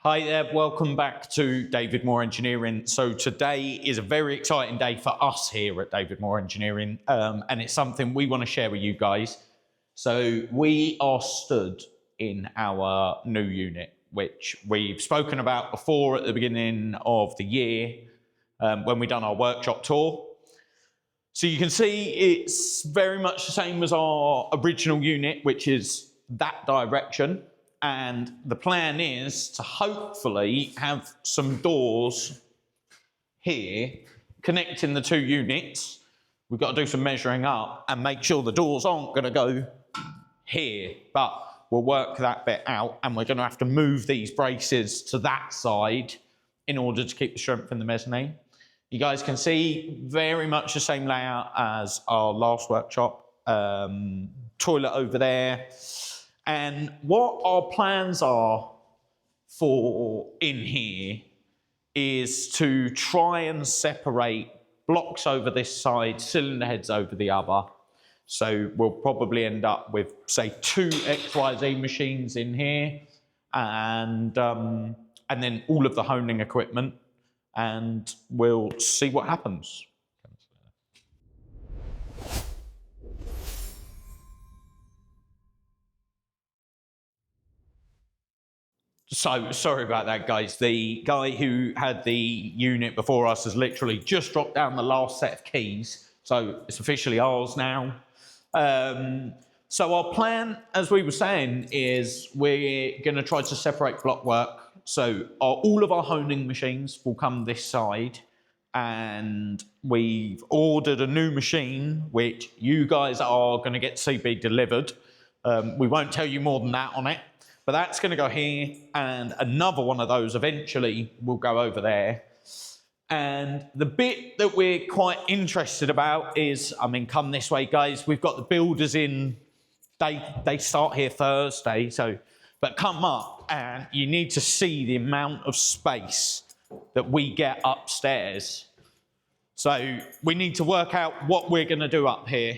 Hi there, welcome back to David Moore Engineering. So today is a very exciting day for us here at David Moore Engineering, and it's something we want to share with you guys. So we are stood in our new unit, which we've spoken about before at the beginning of the year when we done our workshop tour. So you can see it's very much the same as our original unit, which is that direction. And the plan is to hopefully have some doors here connecting the two units. We've got to do some measuring up and make sure the doors aren't going to go here, but we'll work that bit out, and we're going to have to move these braces to that side in order to keep the strength in the mezzanine. You guys can see very much the same layout as our last workshop. Toilet over there. And what our plans are for in here is to try and separate blocks over this side, cylinder heads over the other. So we'll probably end up with, say, 2 XYZ machines in here, and then all of the honing equipment, and we'll see what happens. So, sorry about that, guys. The guy who had the unit before us has literally just dropped down the last set of keys, so it's officially ours now. So our plan, as we were saying, is we're going to try to separate block work. So all of our honing machines will come this side, and we've ordered a new machine, which you guys are going to get to see be delivered. We won't tell you more than that on it. But that's going to go here, and another one of those eventually will go over there. And the bit that we're quite interested about is, I mean, come this way, guys. We've got the builders in. They start here Thursday, but come up, and you need to see the amount of space that we get upstairs. So we need to work out what we're going to do up here.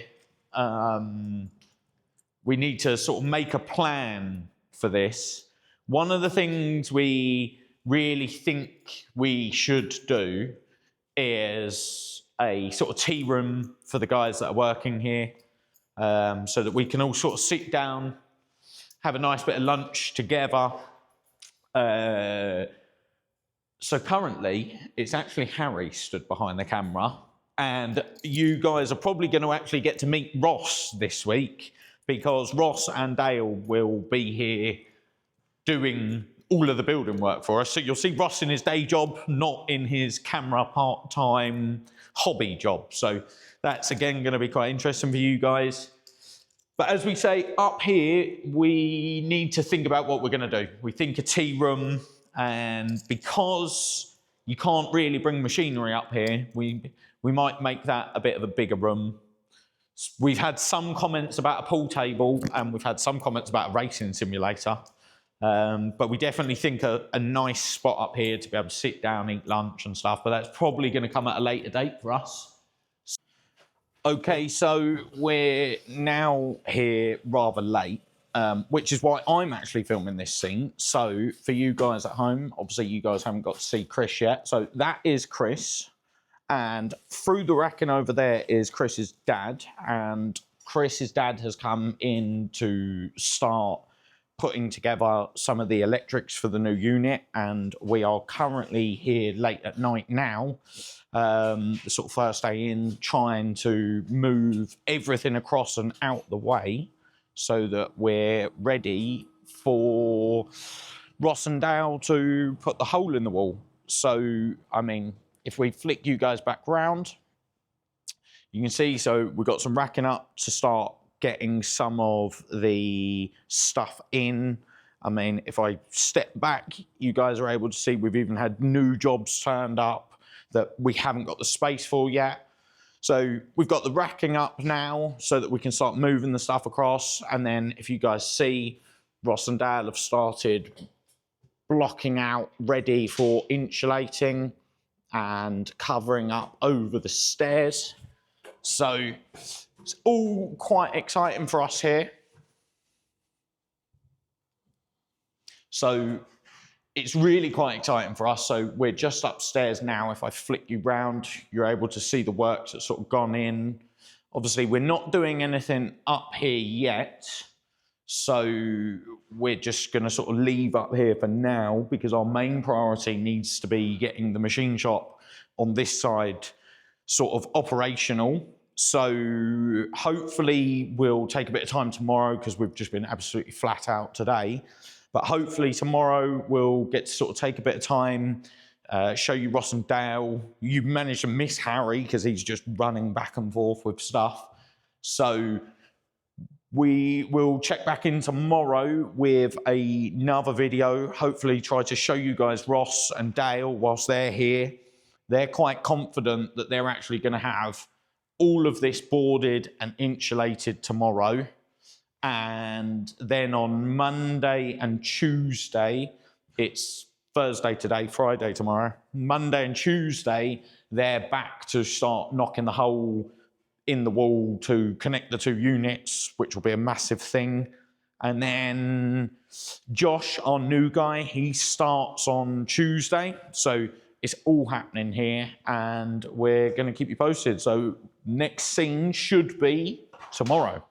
We need to sort of make a plan for this. One of the things we really think we should do is a sort of tea room for the guys that are working here, so that we can all sort of sit down, have a nice bit of lunch together. So currently it's actually Harry stood behind the camera, and you guys are probably going to actually get to meet Ross this week, because Ross and Dale will be here doing all of the building work for us. So you'll see Ross in his day job, not in his camera part-time hobby job. So that's again going to be quite interesting for you guys. But as we say, up here, we need to think about what we're going to do. We think a tea room, and because you can't really bring machinery up here, we might make that a bit of a bigger room. We've had some comments about a pool table, and we've had some comments about a racing simulator. But we definitely think a nice spot up here to be able to sit down, eat lunch and stuff. But that's probably going to come at a later date for us. Okay, so we're now here rather late, which is why I'm actually filming this scene. So for you guys at home, obviously you guys haven't got to see Chris yet. So that is Chris. And through the racking over there is Chris's dad, and Chris's dad has come in to start putting together some of the electrics for the new unit, and we are currently here late at night now, the sort of first day in, trying to move everything across and out the way so that we're ready for Ross and Dale to put the hole in the wall. So, I mean, if we flick you guys back round, you can see, so we've got some racking up to start getting some of the stuff in. I mean, if I step back, you guys are able to see we've even had new jobs turned up that we haven't got the space for yet. So we've got the racking up now so that we can start moving the stuff across. And then if you guys see, Ross and Dale have started blocking out, ready for insulating and covering up over the stairs. So it's all quite exciting for us here. So it's really quite exciting for us. So we're just upstairs now. If I flick you round, you're able to see the works that's sort of gone in. Obviously, we're not doing anything up here yet. So we're just going to sort of leave up here for now because our main priority needs to be getting the machine shop on this side sort of operational. So hopefully we'll take a bit of time tomorrow because we've just been absolutely flat out today. But hopefully tomorrow we'll get to sort of take a bit of time, show you Ross and Dale. You managed to miss Harry because he's just running back and forth with stuff. So we will check back in tomorrow with another video, hopefully try to show you guys Ross and Dale whilst they're here. They're quite confident that they're actually going to have all of this boarded and insulated tomorrow. And then on Monday and Tuesday, it's Thursday today, Friday tomorrow, Monday and Tuesday, they're back to start knocking the hole in the wall to connect the two units, which will be a massive thing. And then Josh, our new guy, he starts on Tuesday. So it's all happening here and we're going to keep you posted. So next scene should be tomorrow.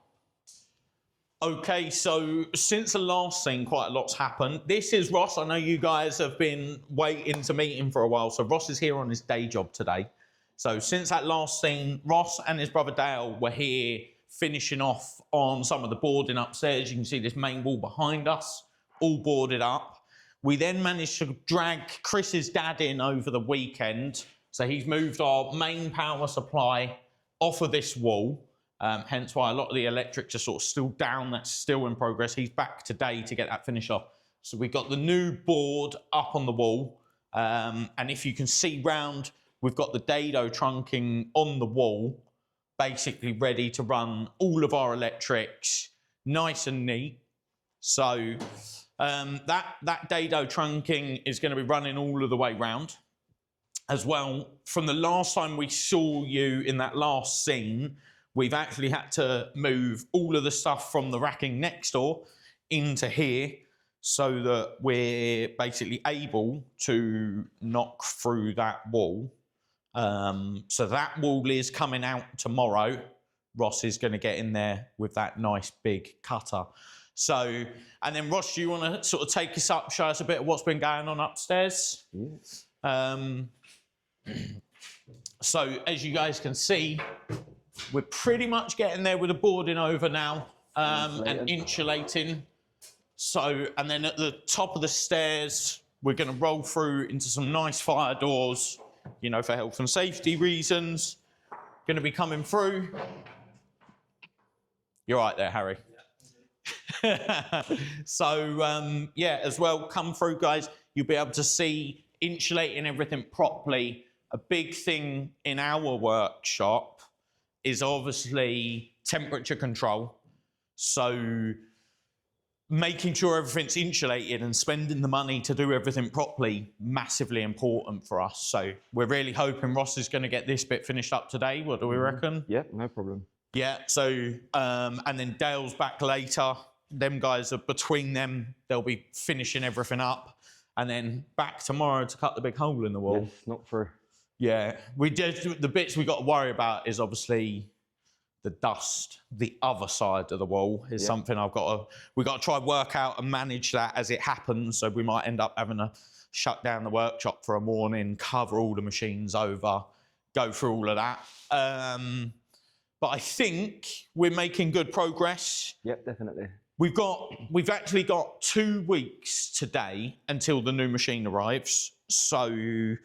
Okay, so since the last scene, quite a lot's happened. This is Ross. I know you guys have been waiting to meet him for a while. So Ross is here on his day job today. So since that last scene, Ross and his brother Dale were here finishing off on some of the boarding upstairs. You can see this main wall behind us, all boarded up. We then managed to drag Chris's dad in over the weekend. So he's moved our main power supply off of this wall. Hence why a lot of the electrics are sort of still down. That's still in progress. He's back today to get that finished off. So we've got the new board up on the wall. And if you can see round, we've got the dado trunking on the wall, basically ready to run all of our electrics, nice and neat. So that dado trunking is going to be running all of the way round. As well, from the last time we saw you in that last scene, we've actually had to move all of the stuff from the racking next door into here so that we're basically able to knock through that wall. So that wall is coming out tomorrow. Ross is going to get in there with that nice big cutter. So, and then Ross, do you want to sort of take us up, show us a bit of what's been going on upstairs? Yes. So as you guys can see, we're pretty much getting there with the boarding over now and insulating. So, and then at the top of the stairs, we're going to roll through into some nice fire doors, you know, for health and safety reasons. Going to be coming through. You're right there, Harry. Yeah. So, yeah, as well, come through, guys. You'll be able to see insulating everything properly. A big thing in our workshop is obviously temperature control. So making sure everything's insulated and spending the money to do everything properly, massively important for us. So we're really hoping Ross is going to get this bit finished up today. What do we reckon? Yeah, no problem. Yeah, so, and then Dale's back later. Them guys are between them. They'll be finishing everything up. And then back tomorrow to cut the big hole in the wall. Yes, not for... Yeah, we did. The bits we got to worry about is obviously the dust. The other side of the wall is something we got to try work out and manage that as it happens. So we might end up having to shut down the workshop for a morning, cover all the machines over, go through all of that. But I think we're making good progress. Yep, definitely. We've actually got 2 weeks today until the new machine arrives. So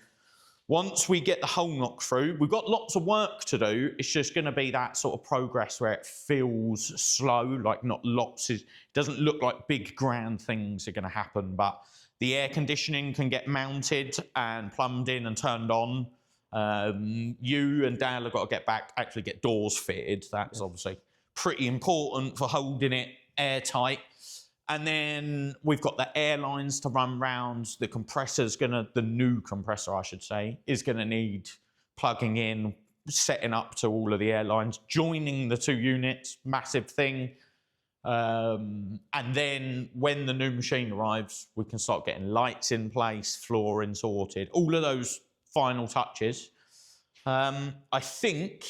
once we get the hole knocked through, we've got lots of work to do. It's just going to be that sort of progress where it feels slow, like not lots. It doesn't look like big grand things are going to happen, but the air conditioning can get mounted and plumbed in and turned on. You and Dale have got to get back, actually get doors fitted. That's obviously pretty important for holding it airtight. And then we've got the air lines to run round. The compressor's the new compressor, I should say, is gonna need plugging in, setting up to all of the air lines, joining the 2 units, massive thing. And then when the new machine arrives, we can start getting lights in place, flooring sorted, all of those final touches. I think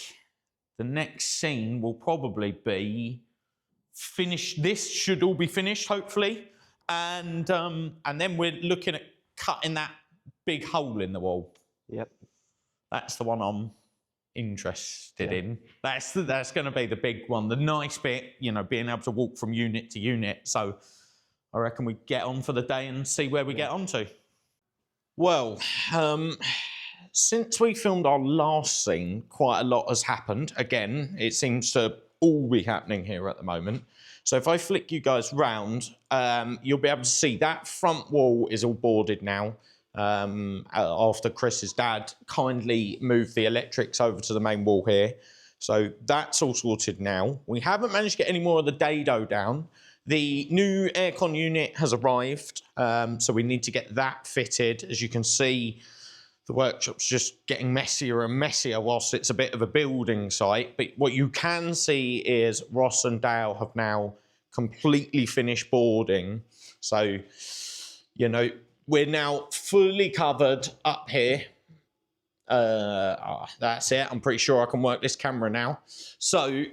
the next scene will probably be finished. This should all be finished, hopefully. And then we're looking at cutting that big hole in the wall. Yep. That's the one I'm interested in. That's going to be the big one, the nice bit, you know, being able to walk from unit to unit. So I reckon we get on for the day and see where we get on to. Well, since we filmed our last scene, quite a lot has happened. Again, it seems to all be happening here at the moment. So if I flick you guys round, you'll be able to see that front wall is all boarded now. After Chris's dad kindly moved the electrics over to the main wall here. So that's all sorted now. We haven't managed to get any more of the dado down. The new aircon unit has arrived, so we need to get that fitted. As you can see, the workshop's just getting messier and messier whilst it's a bit of a building site. But what you can see is Ross and Dale have now completely finished boarding. So, you know, we're now fully covered up here. That's it. I'm pretty sure I can work this camera now. So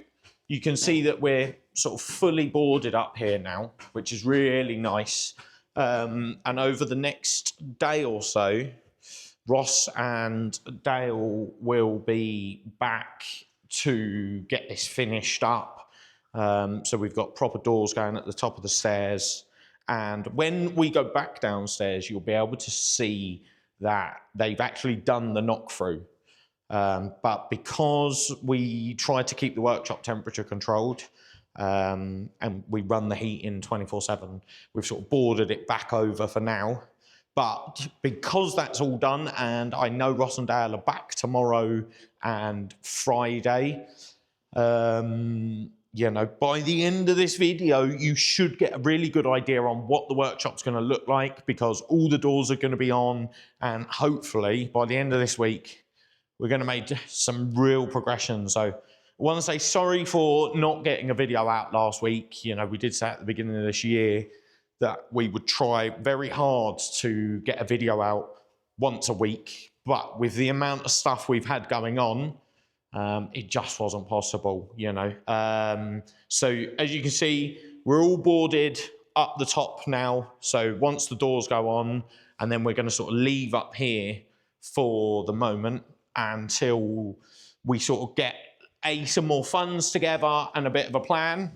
you can see that we're sort of fully boarded up here now, which is really nice. And over the next day or so, Ross and Dale will be back to get this finished up. So we've got proper doors going at the top of the stairs. And when we go back downstairs, you'll be able to see that they've actually done the knock through. But because we try to keep the workshop temperature controlled, and we run the heat in 24/7, we've sort of boarded it back over for now. But because that's all done, and I know Ross and Dale are back tomorrow and Friday, you know, by the end of this video, you should get a really good idea on what the workshop's going to look like, because all the doors are going to be on, and hopefully by the end of this week, we're going to make some real progression. So I want to say sorry for not getting a video out last week. You know, we did say at the beginning of this year that we would try very hard to get a video out once a week, but with the amount of stuff we've had going on, it just wasn't possible, you know. So as you can see, we're all boarded up the top now. So once the doors go on, and then we're going to sort of leave up here for the moment until we sort of get some more funds together and a bit of a plan.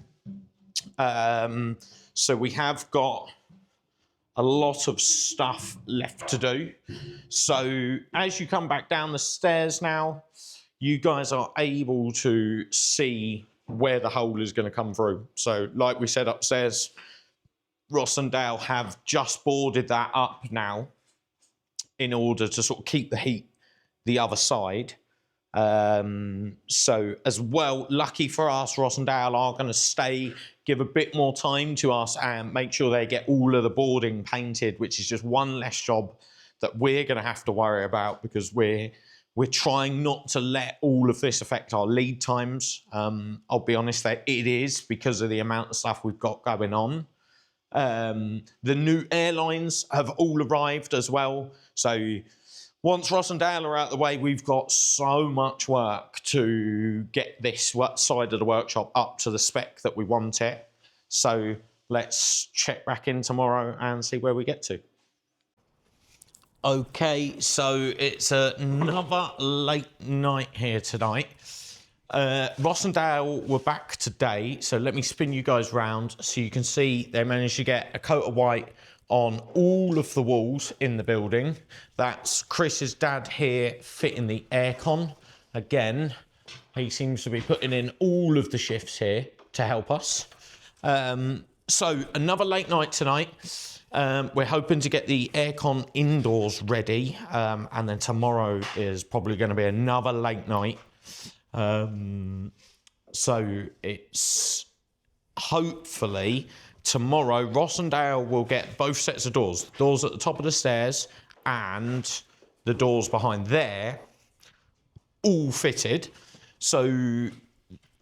So we have got a lot of stuff left to do. So as you come back down the stairs now, you guys are able to see where the hole is going to come through. So like we said upstairs, Ross and Dale have just boarded that up now in order to sort of keep the heat the other side. So as well, lucky for us, Ross and Dale are going to stay, give a bit more time to us and make sure they get all of the boarding painted, which is just one less job that we're going to have to worry about, because we're trying not to let all of this affect our lead times. I'll be honest, that it is, because of the amount of stuff we've got going on. The new airlines have all arrived as well. So once Ross and Dale are out of the way, we've got so much work to get this side of the workshop up to the spec that we want it. So let's check back in tomorrow and see where we get to. Okay, so it's another late night here tonight. Ross and Dale were back today, so let me spin you guys round so you can see they managed to get a coat of white on all of the walls in the building. That's Chris's dad here fitting the aircon. Again, he seems to be putting in all of the shifts here to help us. So another late night tonight. We're hoping to get the aircon indoors ready, and then tomorrow is probably going to be another late night. So it's hopefully tomorrow Ross and Dale will get both sets of doors at the top of the stairs and the doors behind there all fitted. So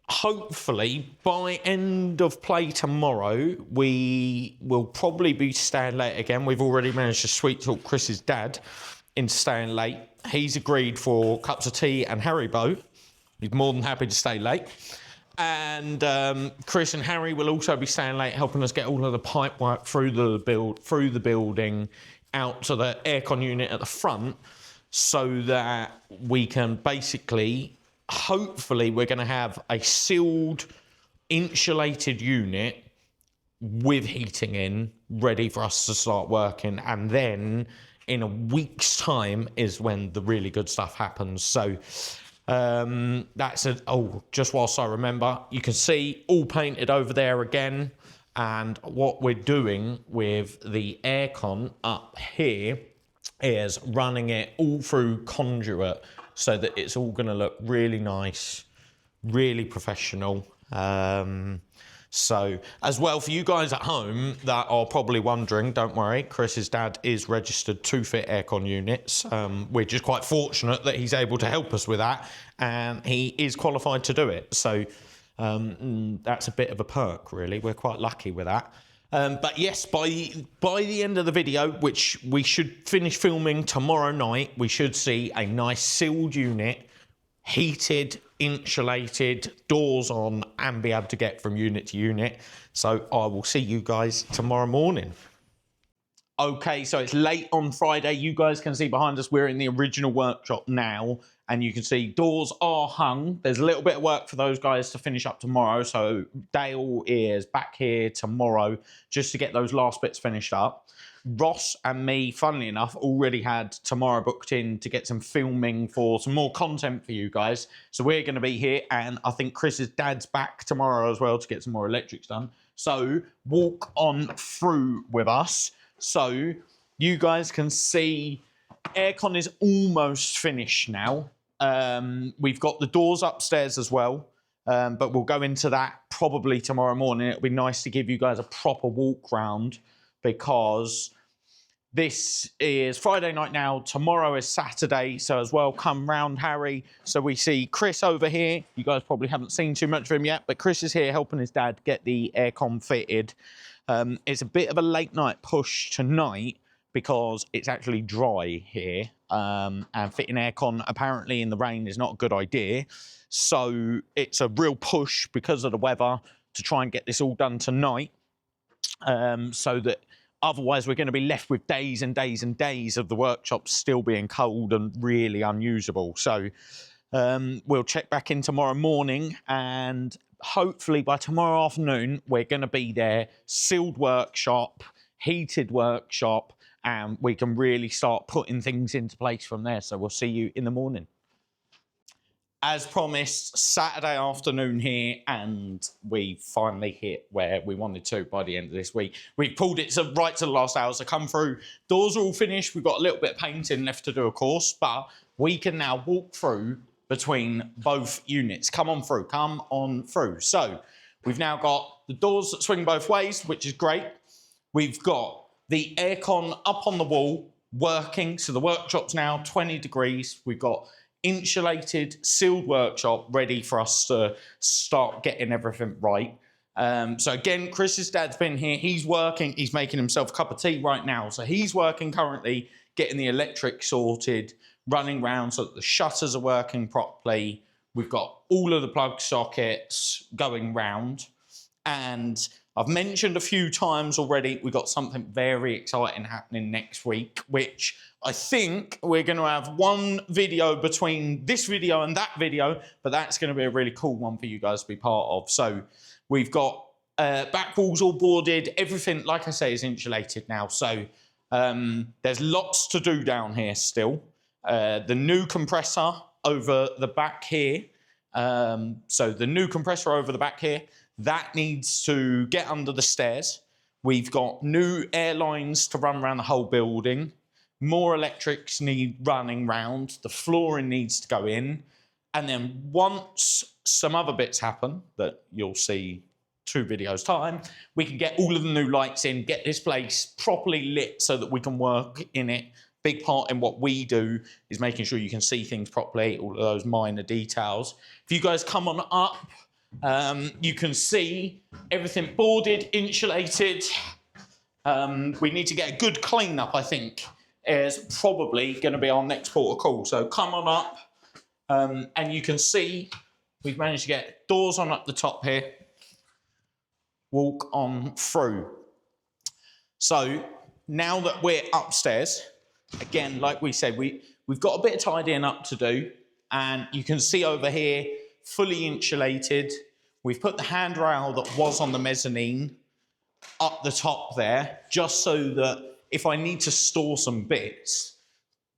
hopefully by end of play tomorrow, we will probably be staying late again. We've already managed to sweet talk Chris's dad into staying late. He's agreed for cups of tea and Haribo. He's more than happy to stay late. And Chris and Harry will also be staying late, helping us get all of the pipe work through the building out to the aircon unit at the front, so that we can basically, hopefully, we're going to have a sealed, insulated unit with heating in, ready for us to start working. And then in a week's time is when the really good stuff happens. So just whilst I remember, you can see all painted over there again. And what we're doing with the aircon up here is running it all through conduit so that it's all going to look really nice, really professional. So as well, for you guys at home that are probably wondering, don't worry, Chris's dad is registered to fit aircon units. We're just quite fortunate that he's able to help us with that, and he is qualified to do it. So that's a bit of a perk, really. We're quite lucky with that. But yes, by the end of the video, which we should finish filming tomorrow night, we should see a nice sealed unit, heated, insulated, doors on, and be able to get from unit to unit. So I will see you guys tomorrow morning. Okay, so it's late on Friday. You guys can see behind us, we're in the original workshop now, and you can see doors are hung. There's a little bit of work for those guys to finish up tomorrow. So Dale is back here tomorrow just to get those last bits finished up. Ross and me, funnily enough, already had tomorrow booked in to get some filming for some more content for you guys. So we're going to be here, and I think Chris's dad's back tomorrow as well to get some more electrics done. So walk on through with us. So you guys can see aircon is almost finished now. We've got the doors upstairs as well, but we'll go into that probably tomorrow morning. It'll be nice to give you guys a proper walk round, because this is Friday night now. Tomorrow is Saturday. So as well, come round, Harry. So we see Chris over here. You guys probably haven't seen too much of him yet, but Chris is here helping his dad get the aircon fitted. It's a bit of a late night push tonight because it's actually dry here. And fitting aircon apparently in the rain is not a good idea. So it's a real push because of the weather to try and get this all done tonight. So that otherwise we're going to be left with days and days and days of the workshop still being cold and really unusable. So we'll check back in tomorrow morning, and hopefully by tomorrow afternoon we're going to be there, sealed workshop, heated workshop, and we can really start putting things into place from there. So we'll see you in the morning. As promised, Saturday afternoon here, and we finally hit where we wanted to by the end of this week. We've pulled it right to the last hours to come through. Doors are all finished. We've got a little bit of painting left to do, of course, but we can now walk through between both units. Come on through, come on through. So we've now got the doors that swing both ways, which is great. We've got the aircon up on the wall working. So the workshop's now 20 degrees. We've got insulated, sealed workshop ready for us to start getting everything right. So again, Chris's dad's been here. He's working. He's making himself a cup of tea right now. So he's working currently, getting the electric sorted, running around so that the shutters are working properly. We've got all of the plug sockets going round. And I've mentioned a few times already, we've got something very exciting happening next week, which I think we're going to have one video between this video and that video, but that's going to be a really cool one for you guys to be part of. So we've got back walls all boarded. Everything, like I say, is insulated now. So there's lots to do down here still. The new compressor over the back here. So the new compressor over the back here, that needs to get under the stairs. We've got new air lines to run around the whole building. More electrics need running round. The flooring needs to go in. And then once some other bits happen that you'll see 2 videos time, we can get all of the new lights in, get this place properly lit so that we can work in it. Big part in what we do is making sure you can see things properly, all of those minor details. If you guys come on up, You can see everything boarded, insulated. We need to get a good clean up, I think, is probably going to be our next port of call. So come on up, and you can see we've managed to get doors on up the top here. Walk on through. So now that we're upstairs, again, like we said, we've got a bit of tidying up to do, and you can see over here, fully insulated. We've put the handrail that was on the mezzanine up the top there, just so that if I need to store some bits,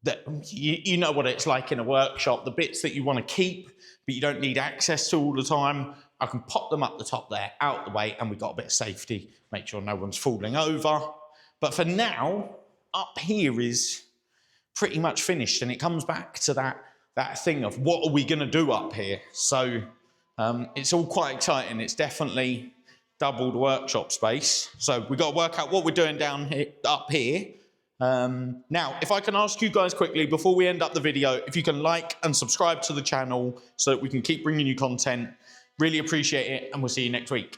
that you know what it's like in a workshop, the bits that you want to keep, but you don't need access to all the time, I can pop them up the top there, out the way, and we've got a bit of safety, make sure no one's falling over. But for now, up here is pretty much finished, and it comes back to that thing of what are we going to do up here? So it's all quite exciting. It's definitely doubled workshop space. So we've got to work out what we're doing down here, up here. Now, if I can ask you guys quickly, before we end up the video, if you can like and subscribe to the channel so that we can keep bringing you content. Really appreciate it, and we'll see you next week.